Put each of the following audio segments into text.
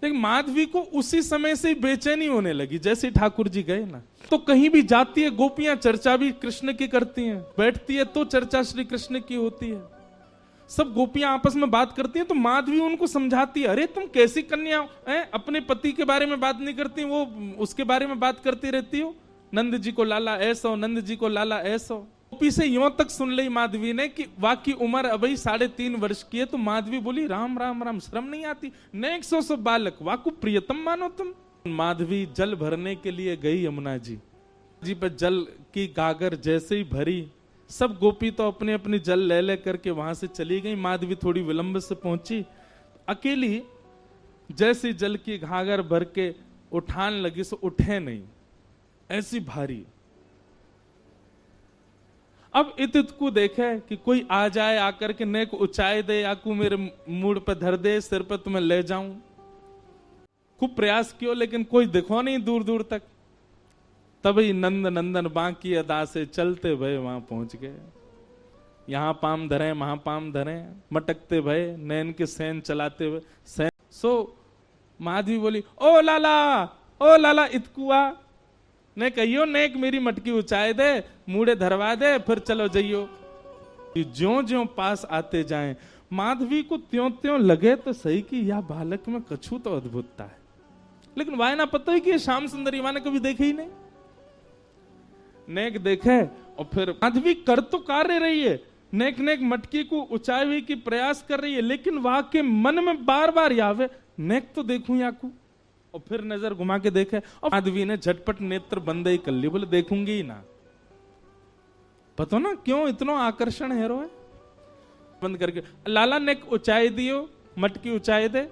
लेकिन माधवी को उसी समय से बेचैनी होने लगी जैसे ठाकुर जी गए ना। तो कहीं भी जाती है गोपियां चर्चा भी कृष्ण की करती हैं, बैठती है तो चर्चा श्री कृष्ण की होती है, सब गोपियां आपस में बात करती हैं। तो माधवी उनको समझाती है, अरे तुम कैसी कन्या हैं, अपने पति के बारे में बात नहीं करती, वो उसके बारे में बात करती रहती हो, नंद जी को लाला ऐसा हो, नंद जी को लाला ऐसा हो। गोपी से यूं तक सुन ली माधवी ने कि वाकई उम्र अभी 3.5 वर्ष की है। तो माधवी बोली, राम राम राम, शर्म नहीं आती, नेक सो बालक, वाकु प्रियतम मानो तुम। माधवी जल भरने के लिए गई यमुना जी पर जल की गागर जैसे ही भरी, सब गोपी तो अपने अपनी जल ले करके वहां से चली गई। माधवी थोड़ी विलंब से पहुंची, अकेली जैसी जल की घाघर भर के उठान लगी सो उठे नहीं, ऐसी भारी। अब इत को देखे कि कोई आ जाए, आकर के नेक ऊंचाई दे, आकू मेरे मूड पे धर दे, सिर पे तुम्हें ले जाऊं। खूब प्रयास किया लेकिन कोई दिखो नहीं दूर दूर तक। तभी नंद नंदन बांकी अदा से चलते भय वहां पहुंच गए। यहां पाम धरे वहां पाम धरे, मटकते भय नैन के सैन चलाते हुए सैन। सो माधवी बोली, ओ लाला इतकुआ ने कहियो नेक मेरी मटकी उचाए दे, मूड़े धरवा दे, फिर चलो जइयो। ज्यों ज्यों पास आते जाएं, माधवी को त्यों त्यों लगे तो सही कि यह बालक में कछु तो अद्भुतता है। लेकिन वाय ना पता है कि श्याम सुंदरी वाने कभी देखे ही नहीं। नेक देखे और फिर माधवी कर तो कार्य रही है, नेक नेक मटकी को ऊंचाई हुई की प्रयास कर रही है, लेकिन वहां के मन में बार बार यावे नेक तो देखूं याकू। और फिर नजर घुमा के देखे और माधवी ने झटपट नेत्र बंद ही कर ली, बोले देखूंगी ही ना। पता ना क्यों इतना आकर्षण है, रो है बंद करके। लाला नेक ऊंचाई दियो, मटकी ऊंचाई दे,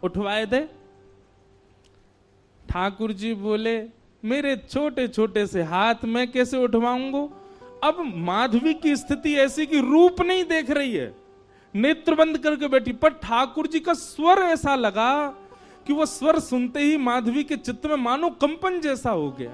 उठवाए दे। ठाकुर जी बोले, मेरे छोटे छोटे से हाथ में कैसे उठवाऊंगा। अब माधवी की स्थिति ऐसी कि रूप नहीं देख रही है, नेत्र बंद करके बैठी, पर ठाकुर जी का स्वर ऐसा लगा कि वो स्वर सुनते ही माधवी के चित्त में मानो कंपन जैसा हो गया।